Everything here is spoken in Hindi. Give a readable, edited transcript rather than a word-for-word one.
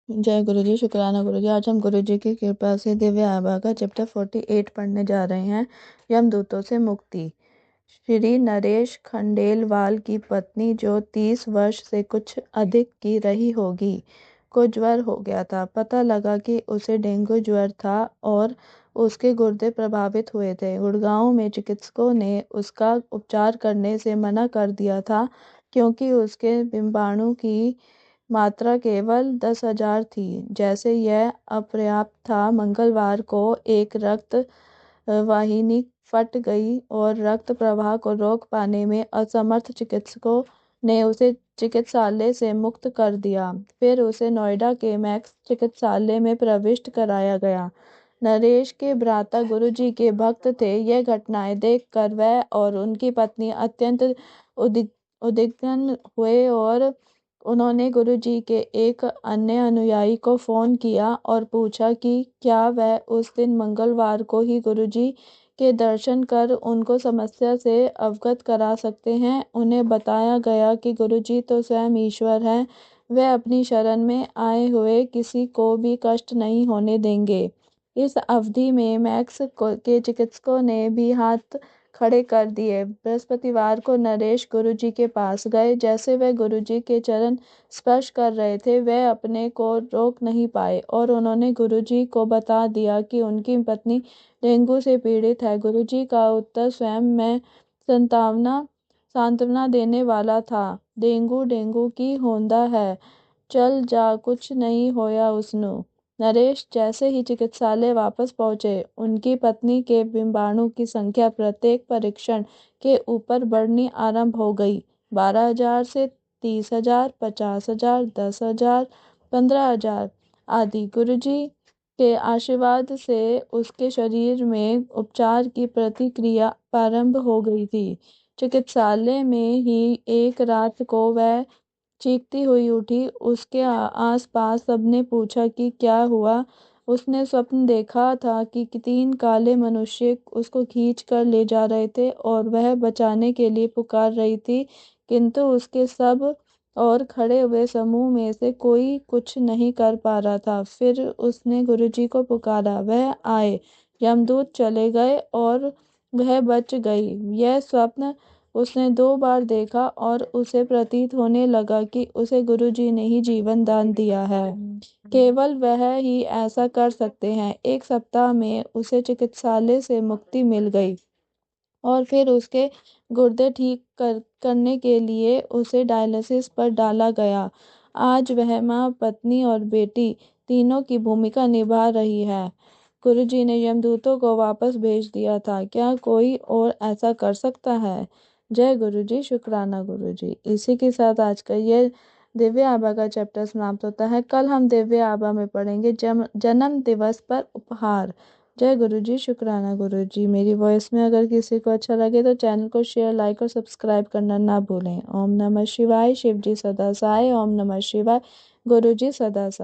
जय गुरु जी, शुक्राना गुरु जी। आज हम गुरु जी की कृपा से दिव्य आभा का चैप्टर 48 पढ़ने जा रहे हैं। यमदूतों से मुक्ति। श्री नरेश खंडेलवाल की पत्नी, जो 30 वर्ष से कुछ अधिक की रही होगी, को ज्वर हो गया था। पता लगा कि उसे डेंगू ज्वर था और उसके गुर्दे प्रभावित हुए थे। गुड़गांव में चिकित्सकों ने उसका उपचार करने से मना कर दिया था, क्योंकि उसके डिंबाणु की मात्रा केवल 10,000 थी। जैसे यह अपर्याप्त था, मंगलवार को एक रक्त वाहिनी फट गई और रक्त प्रवाह को रोक पाने में असमर्थ चिकित्सकों ने उसे चिकित्सालय से मुक्त कर दिया। फिर उसे नोएडा के मैक्स चिकित्सालय में प्रविष्ट कराया गया। नरेश के भ्राता गुरुजी के भक्त थे। यह घटनाएं देखकर वह और उनकी पत्नी अत्यंत उद्विग्न हुए और उन्होंने गुरुजी के एक अन्य अनुयायी को फोन किया और पूछा कि क्या वह उस दिन मंगलवार को ही गुरुजी के दर्शन कर उनको समस्या से अवगत करा सकते हैं। उन्हें बताया गया कि गुरुजी तो स्वयं ईश्वर हैं, वे अपनी शरण में आए हुए किसी को भी कष्ट नहीं होने देंगे। इस अवधि में मैक्स के चिकित्सकों ने भी हाथ खड़े कर दिए। बृहस्पतिवार को नरेश गुरुजी के पास गए। जैसे वह गुरुजी के चरण स्पर्श कर रहे थे, वह अपने को रोक नहीं पाए और उन्होंने गुरुजी को बता दिया कि उनकी पत्नी डेंगू से पीड़ित है। गुरुजी का उत्तर स्वयं में सांत्वना देने वाला था। डेंगू डेंगू की होंदा है, चल जा, कुछ नहीं होया उसनू। नरेश जैसे ही चिकित्सालय वापस पहुंचे, उनकी पत्नी के डिंबाणु की संख्या प्रत्येक परीक्षण के ऊपर बढ़नी आरंभ हो गई। 12,000 से 30,000, 50,000, 10,000, 15,000 आदि। गुरुजी के आशीर्वाद से उसके शरीर में उपचार की प्रतिक्रिया प्रारंभ हो गई थी। चिकित्सालय में ही एक रात को वह चीखती हुई उठी। उसके आस-पास सबने पूछा कि क्या हुआ। उसने स्वप्न देखा था कि 3 काले मनुष्य उसको खींच कर ले जा रहे थे और वह बचाने के लिए पुकार रही थी, किंतु उसके सब और खड़े हुए समूह में से कोई कुछ नहीं कर पा रहा था। फिर उसने गुरुजी को पुकारा, वह आए। यमदूत चले गए और वह बच गई। यह स्वप्न उसने 2 बार देखा और उसे प्रतीत होने लगा कि उसे गुरुजी ने ही जीवन दान दिया है। केवल वह ही ऐसा कर सकते हैं। 1 सप्ताह में उसे चिकित्सालय से मुक्ति मिल गई और फिर उसके गुर्दे ठीक करने के लिए उसे डायलिसिस पर डाला गया। आज वह माँ, पत्नी और बेटी तीनों की भूमिका निभा रही है। गुरुजी ने यमदूतों को वापस भेज दिया था। क्या कोई और ऐसा कर सकता है? जय गुरु जी, शुक्राना गुरु जी। इसी के साथ आज का ये दिव्य आभा का चैप्टर समाप्त होता है। कल हम दिव्य आभा में पढ़ेंगे जन्म दिवस पर उपहार। जय गुरु जी, शुक्राना गुरु जी। मेरी वॉइस में अगर किसी को अच्छा लगे तो चैनल को शेयर, लाइक और सब्सक्राइब करना ना भूलें। ओम नमः शिवाय। शिव जी सदा सहाय। ओम नमः शिवाय। गुरु जी सदा सहाय।